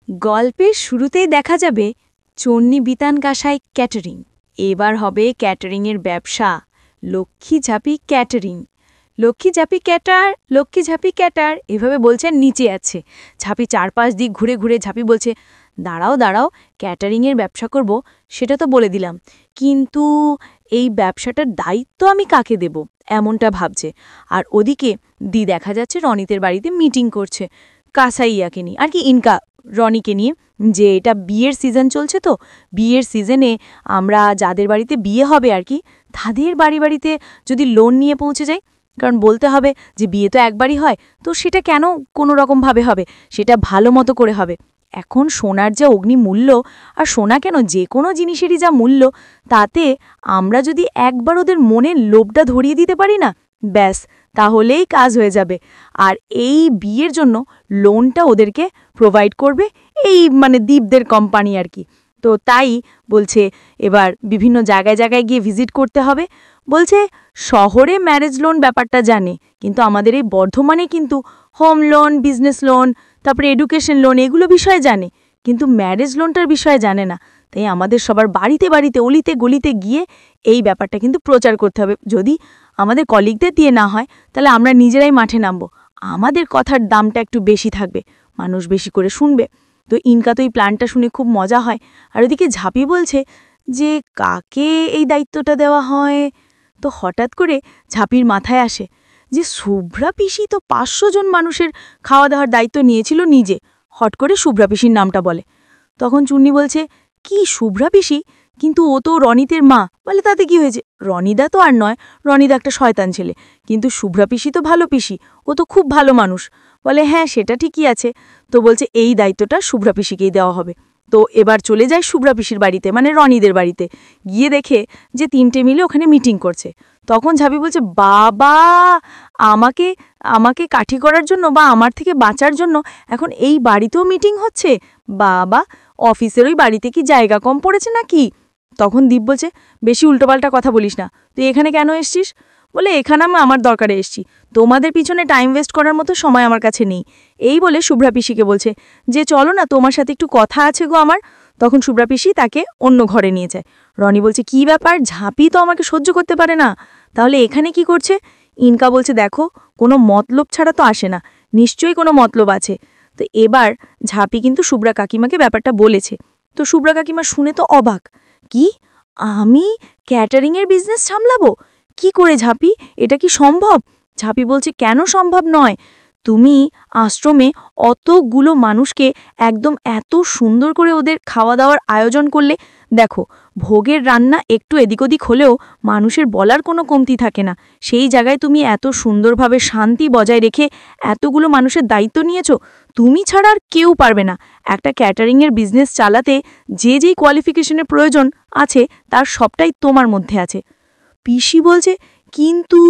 গল্পের শুরুতেই দেখা যাবে চন্নি বিতান কাসাই ক্যাটারিং। এবার হবে ক্যাটারিংয়ের ব্যবসা। Lakshmi Jhanpi catering, Lakshmi Jhanpi cater, Lakshmi Jhanpi cater এভাবে বলছেন। নিচে আছে ঝাঁপি, চারপাশ দিক ঘুরে ঘুরে ঝাঁপি বলছে, দাঁড়াও দাঁড়াও, ক্যাটারিংয়ের ব্যবসা করব সেটা তো বলে দিলাম, কিন্তু এই ব্যবসাটার দায়িত্ব আমি কাকে দেব এমনটা ভাবছে। আর ওদিকে দেখা যাচ্ছে রনিতের বাড়িতে মিটিং করছে কাসাইয়াকে নিয়ে, আর কি ইনকা রনিকে নিয়ে, যে এটা বিয়ের সিজন চলছে, তো বিয়ের সিজনে আমরা যাদের বাড়িতে বিয়ে হবে আর কি, তাদের বাড়িতে যদি লোন নিয়ে পৌঁছে যাই, কারণ বলতে হবে যে বিয়ে তো একবারই হয়, তো সেটা কেন কোনো রকমভাবে হবে, সেটা ভালো মতো করে হবে। এখন সোনার যা অগ্নিমূল্য, আর সোনা কেন যে কোনো জিনিসেরই যা মূল্য, তাতে আমরা যদি একবার ওদের মনের লোভটা ধরিয়ে দিতে পারি না, ব্যাস তাহলেই কাজ হয়ে যাবে। আর এই বিয়ের জন্য লোনটা ওদেরকে প্রোভাইড করবে এই দীপদের কোম্পানি আর কি। তো তাই বলছে এবার বিভিন্ন জায়গায় জায়গায় গিয়ে ভিজিট করতে হবে। বলছে শহরে ম্যারেজ লোন ব্যাপারটা জানে, কিন্তু আমাদের এই বর্ধমানে কিন্তু হোম লোন, বিজনেস লোন, তারপরে এডুকেশন লোন, এগুলো বিষয়ে জানে, কিন্তু ম্যারেজ লোনটার বিষয়ে জানে না। তাই আমাদের সবার বাড়িতে বাড়িতে অলিতে গলিতে গিয়ে এই ব্যাপারটা কিন্তু প্রচার করতে হবে। যদি আমাদের কলিগদের দিয়ে না হয়, তাহলে আমরা নিজেরাই মাঠে নামবো। আমাদের কথার দামটা একটু বেশি থাকবে, মানুষ বেশি করে শুনবে। তো ইনকা তো এই প্ল্যানটা শুনে খুব মজা হয়। আর ওদিকে ঝাঁপি বলছে যে কাকে এই দায়িত্বটা দেওয়া হয়। তো হঠাৎ করে ঝাঁপির মাথায় আসে যে শুভ্রা পিসি তো 500 জন মানুষের খাওয়া দাওয়ার দায়িত্ব নিয়েছিল নিজে। হট করে শুভ্রা পিসির নামটা বলে। তখন চুন্নি বলছে, কি শুভ্রা পিসি? কিন্তু ও তো রনিতের মা। বলে তাতে কি হয়েছে, রনিদা তো আর নয়, রনিদা একটা শয়তান ছেলে, কিন্তু শুভ্রা পিসি তো ভালো পিসি, ও তো খুব ভালো মানুষ। বলে হ্যাঁ সেটা ঠিকই আছে। তো বলছে এই দায়িত্বটা শুভ্রা পিসিকেই দেওয়া হবে। তো এবার চলে যায় শুভ্রা পিসির বাড়িতে, মানে রনিদের বাড়িতে। গিয়ে দেখে যে 3টে মিলে ওখানে মিটিং করছে। তখন ঝাঁপি বলছে, বাবা, আমাকে আমাকে কাঠি করার জন্য বা আমার থেকে বাঁচার জন্য এখন এই বাড়িতেও মিটিং হচ্ছে? বাবা, অফিসের ওই বাড়িতে কি জায়গা কম পড়েছে নাকি? তখন দীপ বলছে, বেশি উল্টোপাল্টা কথা বলিস না, তুই এখানে কেন এসছিস? বলে এখানে আমি আমার দরকারে এসছি, তোমাদের পিছনে টাইম ওয়েস্ট করার মতো সময় আমার কাছে নেই। এই বলে শুভ্রা পিসিকে বলছে যে চলো না, তোমার সাথে একটু কথা আছে গো আমার। তখন শুভ্রা পিসি তাকে অন্য ঘরে নিয়ে যায়। রনি বলছে, কি ব্যাপার, ঝাঁপি তো আমাকে সহ্য করতে পারে না, তাহলে এখানে কি করছে? ইনকা বলছে, দেখো, কোনো মতলব ছাড়া তো আসে না, নিশ্চয়ই কোনো মতলব আছে। তো এবার ঝাঁপি কিন্তু শুভ্রা কাকিমাকে ব্যাপারটা বলেছে। তো শুভ্রা কাকিমা শুনে তো অবাক, কি, আমি ক্যাটারিংয়ের বিজনেস সামলাবো? কি করে ঝাঁপি, এটা কি সম্ভব? ঝাঁপি বলছে, কেন সম্ভব নয়? তুমি আশ্রমে অতগুলো মানুষকে একদম এত সুন্দর করে ওদের খাওয়া দাওয়ার আয়োজন করলে, দেখো ভোগের রান্না একটু এদিক ওদিক হলেও মানুষের বলার কোনো কমতি থাকে না, সেই জায়গায় তুমি এত সুন্দরভাবে শান্তি বজায় রেখে এতগুলো মানুষের দায়িত্ব নিয়েছো, তুমি ছাড়া আর কেউ পারবে না। একটা ক্যাটারিংয়ের বিজনেস চালাতে যেই কোয়ালিফিকেশনের প্রয়োজন আছে, তার সবটাই তোমার মধ্যে আছে। পিসি বলছে, কিন্তু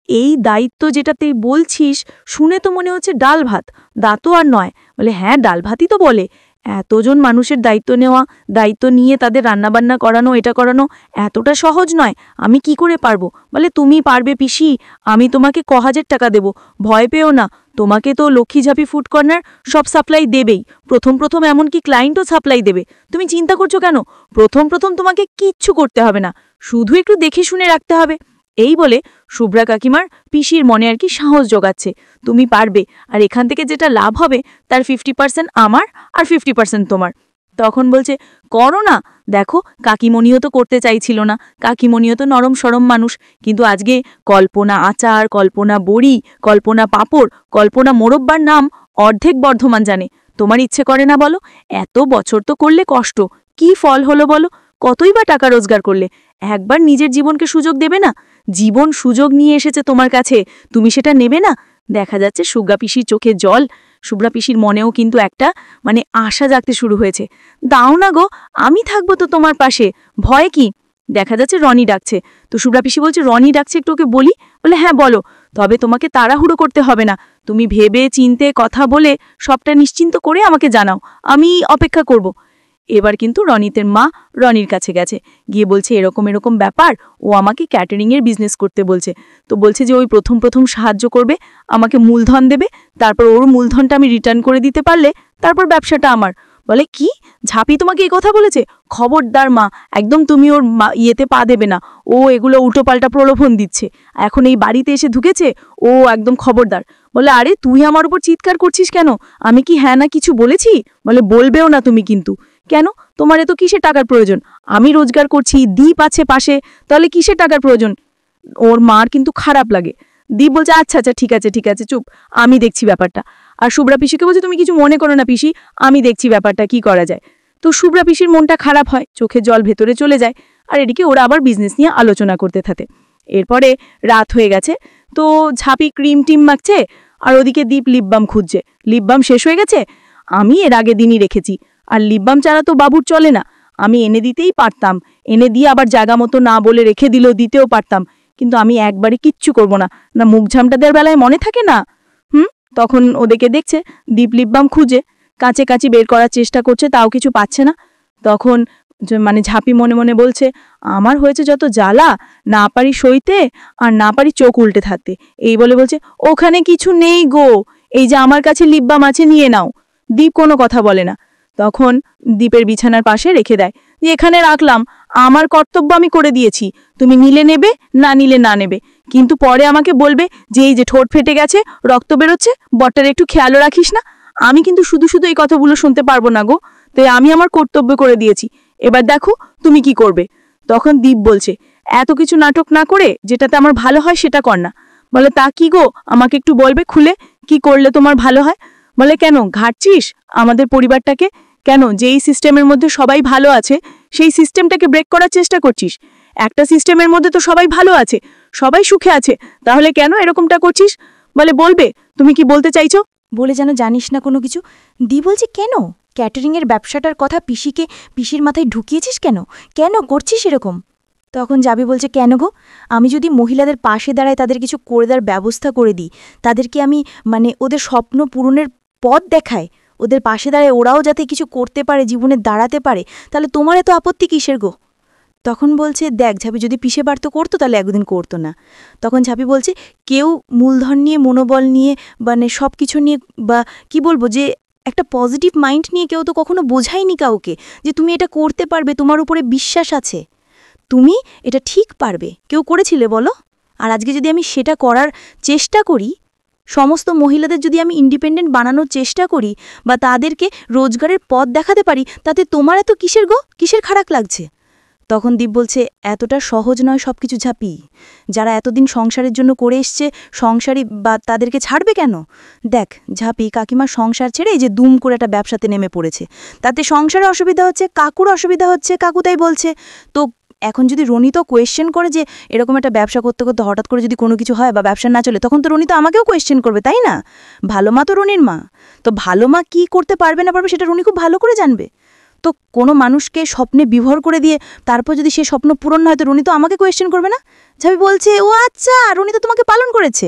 এই দায়িত্ব যেটাতে বলছিস শুনে তো মনে হচ্ছে ডাল ভাত, দাঁতও আর নয়। বলে হ্যাঁ, ডাল ভাতই তো বলে। এতজন মানুষের দায়িত্ব নেওয়া, দায়িত্ব নিয়ে তাদের রান্নাবান্না করানো, এটা করানো এতটা সহজ নয়, আমি কি করে পারবো? বলে তুমি পারবে পিসি, আমি তোমাকে 1000 টাকা দেব, ভয় পেও না। তোমাকে তো লক্ষ্মী ঝাঁপি ফুড কর্নার সব সাপ্লাই দেবেই, প্রথম এমনকি ক্লায়েন্টও সাপ্লাই দেবে। তুমি চিন্তা করছো কেন? প্রথম তোমাকে কিচ্ছু করতে হবে না, শুধু একটু দেখে শুনে রাখতে হবে। এই বলে শুভ্রা কাকিমার পিসির মনে আর কি সাহস জোগাচ্ছে, তুমি পারবে, আর এখান থেকে যেটা লাভ হবে তার 50% আমার আর 50% তোমার। তখন বলছে, করো না, দেখো কাকিমণিও তো করতে চাইছিল না, কাকিমণিও তো নরম সরম মানুষ, কিন্তু আজকে কল্পনা আচার, কল্পনা বড়ি, কল্পনা পাঁপড়, কল্পনা মোরব্বার নাম অর্ধেক বর্ধমান জানে। তোমার ইচ্ছে করে না বলো? এত বছর তো করলে কষ্ট, কি ফল হলো বলো? কতই বা টাকা রোজগার করলে? একবার নিজের জীবনকে সুযোগ দেবে না? জীবন সুযোগ নিয়ে এসেছে তোমার কাছে, তুমি সেটা নেবে না? দেখা যাচ্ছে শুভ্রা পিসির চোখে জল, শুভ্রা পিসির মনেও কিন্তু একটা আশা জাগতে শুরু হয়েছে। দাও না গো, আমি থাকবো তো তোমার পাশে, ভয় কি? দেখা যাচ্ছে রনি ডাকছে। তো শুভ্রা পিসি বলছে, রনি ডাকছে, একটু ওকে বলি। বলে হ্যাঁ বলো, তবে তোমাকে তাড়াহুড়ো করতে হবে না, তুমি ভেবে চিনতে কথা বলে সবটা নিশ্চিন্ত করে আমাকে জানাও, আমি অপেক্ষা করব। এবার কিন্তু রনিতের মা রনির কাছে গেছে, গিয়ে বলছে এরকম ব্যাপার, ও আমাকে ক্যাটারিংয়ের বিজনেস করতে বলছে। তো বলছে যে ওই প্রথম সাহায্য করবে, আমাকে মূলধন দেবে, তারপর ওর মূলধনটা আমি রিটার্ন করে দিতে পারলে তারপর ব্যবসাটা আমার। বলে কি, ঝাঁপি তোমাকে এই কথা বলেছে? খবরদার মা, একদম তুমি ওর ইয়েতে পা দেবে না। ও এগুলো উল্টোপাল্টা প্রলোভন দিচ্ছে, এখন এই বাড়িতে এসে ঢুকেছে, ও একদম খবরদার। বলে আরে তুই আমার উপর চিৎকার করছিস কেন? আমি কি হ্যাঁ না কিছু বলেছি? বলে বলবেও না তুমি কিন্তু। কেন, তোমার এত কিসের টাকার প্রয়োজন? আমি রোজগার করছি, দীপ আছে পাশে, তাহলে কিসের টাকার প্রয়োজন? ওর মার কিন্তু খারাপ লাগে। দীপ বলছে আচ্ছা আচ্ছা ঠিক আছে ঠিক আছে, চুপ, আমি দেখছি ব্যাপারটা। আর শুভ্রা পিসিকে বলছে তুমি কিছু মনে করো না পিসি, আমি দেখছি ব্যাপারটা কি করা যায়। তো শুভ্রা পিসির মনটা খারাপ হয়, চোখে জল ভেতরে চলে যায়। আর এদিকে ওরা আবার বিজনেস নিয়ে আলোচনা করতে থাকে। এরপরে রাত হয়ে গেছে, তো ঝাঁপি ক্রিম টিম মাখছে, আর ওদিকে দীপ লিপবাম খুঁজছে। লিপবাম শেষ হয়ে গেছে, আমি এর আগে দিনই রেখেছি। আর লিপবাম ছাড়া তো বাবুর চলে না, আমি এনে দিতেই পারতাম, এনে দিয়ে আবার জায়গা মতো না বলে রেখে দিতেও পারতাম, কিন্তু আমি একবারে কিচ্ছু করব না, না মুখ ঝামটা দেওয়ার বেলায় মনে থাকে না। তখন ওদেরকে দেখছে দীপ লিপবাম খুঁজে কাঁচে কাঁচি বের করার চেষ্টা করছে, তাও কিছু পাচ্ছে না। তখন মানে ঝাঁপি মনে মনে বলছে আমার হয়েছে যত জ্বালা, না পারি সইতে আর না পারি চোখ উল্টে থাকতে। এই বলে বলছে ওখানে কিছু নেই গো, এই যে আমার কাছে লিপবাম আছে, নিয়ে নাও। দীপ কোনো কথা বলে না, তখন দীপের বিছানার পাশে রেখে দেয়, যে এখানে রাখলাম, আমার কর্তব্য আমি করে দিয়েছি, তুমি নিলে নেবে, না নিলে না নেবে, কিন্তু পরে আমাকে বলবে যে এই যে ঠোঁট ফেটে গেছে, রক্ত বেরোচ্ছে, বটটার একটু খেয়ালও রাখিস না। আমি কিন্তু শুধু শুধু এই কথাগুলো শুনতে পারবো না গো, তাই আমি আমার কর্তব্য করে দিয়েছি, এবার দেখো তুমি কি করবে। তখন দীপ বলছে এত কিছু নাটক না করে যেটাতে আমার ভালো হয় সেটা কর না। বলে তা কি গো, আমাকে একটু বলবে খুলে, কি করলে তোমার ভালো হয়? বলে কেন ঘাটছিস আমাদের পরিবারটাকে? কেন যেই সিস্টেমের মধ্যে সবাই ভালো আছে সেই সিস্টেমটাকে ব্রেক করার চেষ্টা করছিস? একটা সিস্টেমের মধ্যে তো সবাই ভালো আছে, সবাই সুখে আছে, তাহলে কেন এরকমটা করছিস? বলে বলবে তুমি কি বলতে চাইছো? বলে যেন জানিস না কোনো কিছু। দি বলছে কেন, ক্যাটারিংয়ের ব্যবসাটার কথা পিসির মাথায় ঢুকিয়েছিস কেন, কেন করছিস এরকম? তখন যাবি বলছে কেন গো, আমি যদি মহিলাদের পাশে দাঁড়ায় তাদের কিছু করে দেওয়ার ব্যবস্থা করে দিই, তাদেরকে আমি মানে ওদের স্বপ্ন পূরণের পথ দেখায়, ওদের পাশে দাঁড়ায় ওরাও যাতে কিছু করতে পারে, জীবনে দাঁড়াতে পারে, তাহলে তোমার এত আপত্তি কিসের গো? তখন বলছে দেখ ঝাঁপি, যদি পিষে বাড়তো করতো তাহলে একদিন করতো না। তখন ঝাঁপি বলছে কেউ মূলধন নিয়ে, মনোবল নিয়ে, মানে সব কিছু নিয়ে, বা কি বলবো, যে একটা পজিটিভ মাইন্ড নিয়ে কেউ তো কখনো বোঝায়নি কাউকে যে তুমি এটা করতে পারবে, তোমার উপরে বিশ্বাস আছে, তুমি এটা ঠিক পারবে। কেউ করেছিলে বলো? আর আজকে যদি আমি সেটা করার চেষ্টা করি, সমস্ত মহিলাদের যদি আমি ইন্ডিপেন্ডেন্ট বানানোর চেষ্টা করি বা তাদেরকে রোজগারের পথ দেখাতে পারি, তাতে তোমার এত কিসের গো, কিসের খারাপ লাগছে? তখন দীপ বলছে এতটা সহজ নয় সব কিছু ঝাঁপি, যারা এতদিন সংসারের জন্য করে এসছে, সংসারই বা তাদেরকে ছাড়বে কেন? দেখ ঝাঁপি, কাকিমার সংসার ছেড়ে এই যে দুম করে একটা ব্যবসাতে নেমে পড়েছে, তাতে সংসারে অসুবিধা হচ্ছে, কাকুর অসুবিধা হচ্ছে, কাকু তাই বলছে। তো এখন যদি রনিতও কোয়েশ্চেন করে যে এরকম একটা ব্যবসা করতে করতে হঠাৎ করে যদি কোনো কিছু হয় বা ব্যবসা না চলে, তখন তো রনি তো আমাকেও কোয়েশ্চেন করবে, তাই না? ভালো মা তো রনির মা, তো ভালো মা কী করতে পারবে না পারবে সেটা রনি খুব ভালো করে জানবে। তো কোনো মানুষকে স্বপ্নে বিভোর করে দিয়ে তারপর যদি সে স্বপ্ন পূরণ না হয়, তো রনি তো আমাকে কোয়েশ্চেন করবে না? ঝাঁপি বলছে ও আচ্ছা, রনি তো তোমাকে পালন করেছে,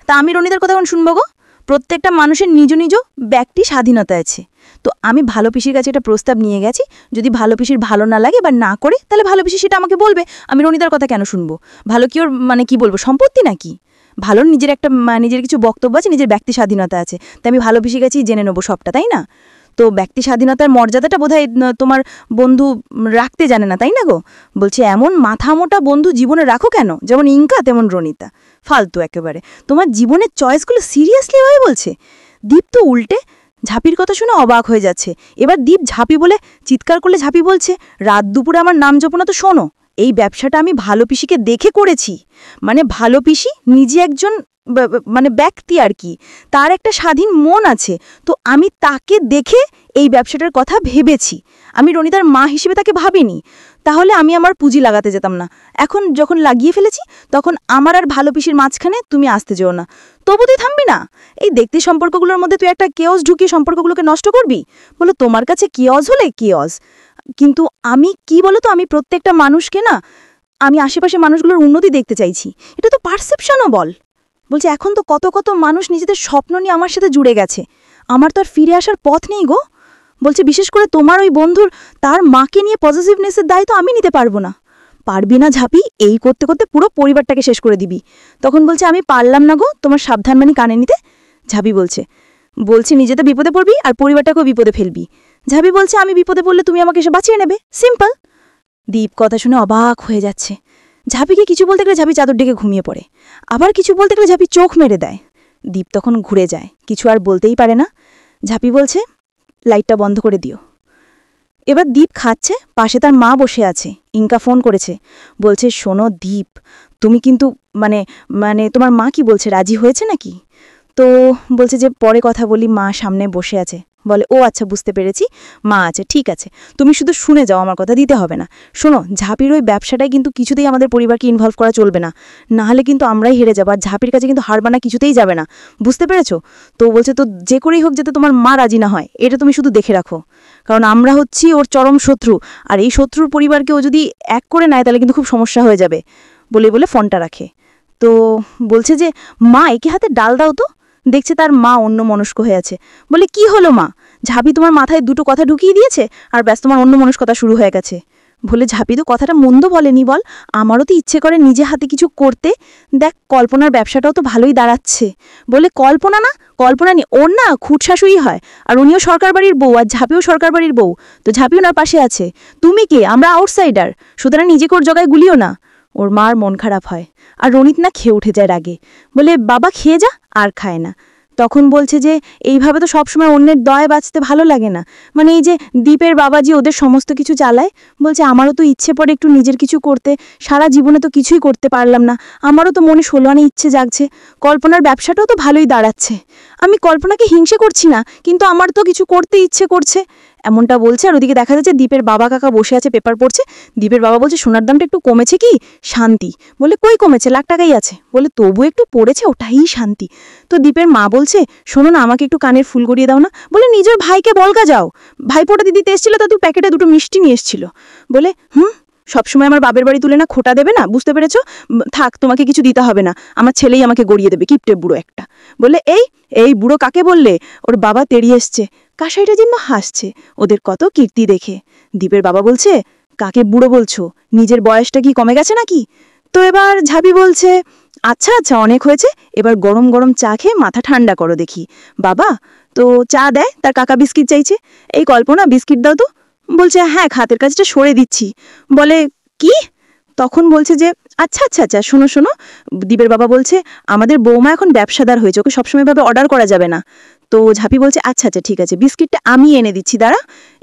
তা আমি রনিদার কথা এখন শুনবো গো? প্রত্যেকটা মানুষের নিজ নিজ ব্যক্তি স্বাধীনতা আছে। তো আমি ভালো পিসির কাছে একটা প্রস্তাব নিয়ে গেছি, যদি ভালো পিসির ভালো না লাগে বা না করে, তাহলে ভালো পিসি সেটা আমাকে বলবে, আমি রনিদার কথা কেন শুনবো? ভালো কি ওর মানে কি বলবো সম্পত্তি নাকি? ভালোর নিজের একটা নিজের কিছু বক্তব্য আছে, নিজের ব্যক্তি স্বাধীনতা আছে, তাই আমি ভালো পিসির কাছেই জেনে নেবো সবটা, তাই না? তো ব্যক্তি স্বাধীনতার মর্যাদাটা বোধহয় তোমার বন্ধু রাখতে জানে না, তাই না গো? বলছে এমন মাথা মোটা বন্ধু জীবনে রাখো কেন, যেমন ইনকা তেমন রনিতা, ফালতু একেবারে, তোমার জীবনের চয়েসগুলো সিরিয়াসলি ভাবে বলছে। দীপ তো উল্টে ঝাঁপির কথা শুনে অবাক হয়ে যাচ্ছে। এবার দীপ ঝাঁপি বলে চিৎকার করলে ঝাঁপি বলছে রাত দুপুরে আমার নাম জপনা তো শোনো, এই ব্যবসাটা আমি ভালো পিসিকে দেখে করেছি, মানে ভালো পিসি নিজে একজন মানে ব্যক্তি আর কি, তার একটা স্বাধীন মন আছে, তো আমি তাকে দেখে এই ব্যবসাটার কথা ভেবেছি, আমি রনিতার মা হিসেবে তাকে ভাবিনি, তাহলে আমি আমার পুঁজি লাগাতে যেতাম না, এখন যখন লাগিয়ে ফেলেছি তখন আমার আর ভালো পিসির মাঝখানে তুমি আসতে যেও না। তবু তুই থামবি না, এই দেখতে সম্পর্কগুলোর মধ্যে তুই একটা কেওস ঢুকিয়ে সম্পর্কগুলোকে নষ্ট করবি? বলো তোমার কাছে কেওস হলে কেওস, কিন্তু আমি কি বলো তো, আমি প্রত্যেকটা মানুষকে না, আমি আশেপাশে মানুষগুলোর উন্নতি দেখতে চাইছি, এটা তো পারসেপশনও বল। বলছে এখন তো কত কত মানুষ নিজেদের স্বপ্ন নিয়ে আমার সাথে জুড়ে গেছে, আমার তো আর ফিরে আসার পথ নেই গো। বলছে বিশেষ করে তোমার ওই বন্ধুর, তার মাকে নিয়ে পজিটিভনেসের দায়িত্ব আমি নিতে পারবো না। পারবি না ঝাঁপি, এই করতে করতে পুরো পরিবারটাকে শেষ করে দিবি। তখন বলছে আমি পারলাম না গো তোমার সাবধানবাণী কানে নিতে। ঝাঁপি বলছে বলছে নিজে তো বিপদে পড়বি আর পরিবারটাকেও বিপদে ফেলবি। ঝাঁপি বলছে আমি বিপদে পড়লে তুমি আমাকে এসে বাঁচিয়ে নেবে, সিম্পল। দীপ কথা শুনে অবাক হয়ে যাচ্ছে। ঝাঁপিকে কিছু বলতে গেলে ঝাঁপি চাদর ডেকে ঘুমিয়ে পড়ে, আবার কিছু বলতে গেলে ঝাঁপি চোখ মেরে দেয়। দীপ তখন ঘুরে যায়, কিছু আর বলতেই পারে না। ঝাঁপি বলছে লাইটটা বন্ধ করে দিও। এবার দীপ খাচ্ছে, পাশে তার মা বসে আছে। ইনকা ফোন করেছে, বলছে শোনো দীপ, তুমি কিন্তু মানে মানে তোমার মা কি বলছে, রাজি হয়েছে নাকি? তো বলছে যে পরে কথা বলি, মা সামনে বসে আছে। বলে ও আচ্ছা বুঝতে পেরেছি, মা আছে, ঠিক আছে, তুমি শুধু শুনে যাও, আমার কথা দিতে হবে না। শোনো, ঝাঁপির ওই ব্যবসাটাই কিন্তু কিছুতেই আমাদের পরিবারকে ইনভলভ করা চলবে না, নাহলে কিন্তু আমরাই হেরে যাবো, আর ঝাঁপির কাছে কিন্তু হার মানা কিছুতেই যাবে না, বুঝতে পেরেছো? তো বলছে তো যে করেই হোক যাতে তোমার মা রাজি না হয়, এটা তুমি শুধু দেখে রাখো, কারণ আমরা হচ্ছি ওর চরম শত্রু, আর এই শত্রুর পরিবারকে ও যদি এক করে নেয় তাহলে কিন্তু খুব সমস্যা হয়ে যাবে। বলে ফোনটা রাখে। তো বলছে যে মা একে হাতে ডাল দাও তো। দেখছে তার মা অন্য মনস্ক হয়ে আছে। বলে কি হলো মা, ঝাঁপি তোমার মাথায় দুটো কথা ঢুকিয়ে দিয়েছে আর ব্যাস তোমার অন্য মনস্কতা শুরু হয়ে গেছে। বলে ঝাঁপি তো কথাটা মন্দ বলেনি, বল, আমারও তো ইচ্ছে করে নিজে হাতে কিছু করতে, দেখ কল্পনার ব্যবসাটাও তো ভালোই দাঁড়াচ্ছে। বলে কল্পনা না, কল্পনা নেই, ওর না খুট শাশুড়ি হয়, আর উনিও সরকার বাড়ির বউ, আর ঝাঁপিও সরকার বাড়ির বউ, তো ঝাঁপি ওনার পাশে আছে, তুমি কে, আমরা আউটসাইডার, সুতরাং নিজেকে ওর জায়গায় গুলিও না। ওর মার মন খারাপ হয়, আর রনিত না খেয়ে উঠে যায় রাগে। বলে বাবা খেয়ে যা, আর খায় না। তখন বলছে যে এইভাবে তো সবসময় অন্যের দয়ে বাঁচতে ভালো লাগে না, মানে এই যে দীপের বাবাজি ওদের সমস্ত কিছু চালায়। বলছে আমারও তো ইচ্ছে পড়ে একটু নিজের কিছু করতে, সারা জীবনে তো কিছুই করতে পারলাম না, আমারও তো মনে ষোলোয়ানে ইচ্ছে জাগছে, কল্পনার ব্যবসাটাও তো ভালোই দাঁড়াচ্ছে, আমি কল্পনাকে হিংসে করছি না, কিন্তু আমার তো কিছু করতে ইচ্ছে করছে। এমনটা বলছে, আর ওদিকে দেখা যাচ্ছে দীপের বাবা কাকা বসে আছে, পেপার পড়ছে। দীপের বাবা বলছে সোনার দামটা একটু কমেছে কি? শান্তি। বলে কই কমেছে, লাখ টাকাই আছে। বলে তবু একটু পড়েছে, ওটাই শান্তি। তো দীপের মা বলছে শোনো না, আমাকে একটু কানের ফুল গড়িয়ে দাও না। বলে নিজের ভাইকে বলগা যাও, ভাইপোটা দিদিতে এসেছিল তা তুই প্যাকেটে দুটো মিষ্টি নিয়ে এসেছিল। বলে সবসময় আমার বাবের বাড়ি তুলে না খোটা দেবে না, বুঝতে পেরেছো? থাক, তোমাকে কিছু দিতে হবে না, আমার ছেলেই আমাকে গড়িয়ে দেবে, কিপটে বুড়ো একটা। বলে এই বুড়ো কাকে বললে? ওর বাবা তেড়িয়ে এসছে। কাসাইটা যেন হাসছে ওদের কত কীর্তি দেখে। দীপের বাবা বলছে কাকে বুড়ো বলছো, নিজের বয়সটা কি কমে গেছে নাকি? তো এবার ঝাঁপি বলছে আচ্ছা আচ্ছা অনেক হয়েছে, এবার গরম গরম চা খেয়ে মাথা ঠান্ডা করো দেখি। বাবা তো চা দেয়, তার কাকা বিস্কিট চাইছে। এই কল্পনা বিস্কিট দাও তো। বলছে হ্যাঁ, হাতের কাজটা সরে দিচ্ছি। বলে কি? তখন বলছে যে আচ্ছা আচ্ছা আচ্ছা শোনো শোনো, দীপের বাবা বলছে আমাদের বৌমা এখন ব্যবসাদার হয়েছে, ওকে সবসময় ভাবে অর্ডার করা যাবে না। তো ঝাঁপি বলছে আচ্ছা আচ্ছা ঠিক আছে, বিস্কিটটা আমি এনে দিচ্ছি, দাঁড়া।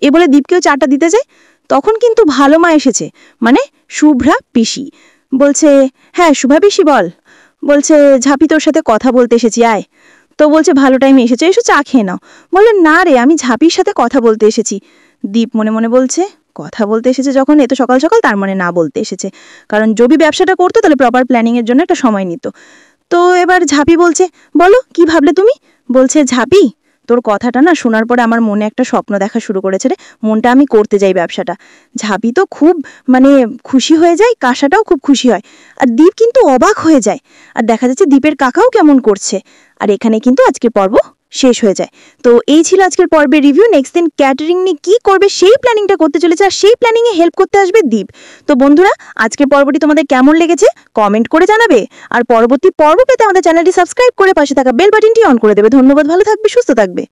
এ বলে দীপকেও চাটা দিতে যায়। তখন কিন্তু ভালো মা এসেছে, মানে শুভ্রা পিসি। বলছে হ্যাঁ শুভা পিসি বল। বলছে ঝাঁপি তোর সাথে কথা বলতে এসেছি, আয়। তো বলছে ভালো টাইমে এসেছে, এসো চা খেয়ে নাও। বলে না রে, আমি ঝাঁপির সাথে কথা বলতে এসেছি। দীপ মনে মনে বলছে কথা বলতে এসেছে যখন, এত সকাল সকাল, তার মানে না বলতে এসেছে, কারণ যদি ব্যবসাটা করতো তাহলে প্রপার প্ল্যানিংয়ের জন্য একটা সময় নিত। তো এবার ঝাঁপি বলছে বলো কি ভাবলে তুমি? বলছে ঝাঁপি তোর কথাটা না শোনার পরে আমার মনে একটা স্বপ্ন দেখা শুরু করেছে রে, মনটা আমি করতে যাই ব্যবসাটা। ঝাঁপি তো খুব মানে খুশি হয়ে যায়, কাসাটাও খুব খুশি হয়, আর দীপ কিন্তু অবাক হয়ে যায়, আর দেখা যাচ্ছে দীপের কাকাও কেমন করছে। আর এখানে কিন্তু আজকের পর্ব শেষ হয়ে যায়। তো এই ছিল আজকের পর্বের রিভিউ। নেক্সট দিন ক্যাটারিং নিয়ে কী করবে সেই প্ল্যানিংটা করতে চলেছে, আর সেই প্ল্যানিংয়ে হেল্প করতে আসবে দীপ। তো বন্ধুরা, আজকের পর্বটি তোমাদের কেমন লেগেছে কমেন্ট করে জানাবে, আর পরবর্তী পর্ব পেতে আমাদের চ্যানেলটি সাবস্ক্রাইব করে পাশে থাকা বেল বাটনটি অন করে দেবে। ধন্যবাদ, ভালো থাকবে, সুস্থ থাকবে।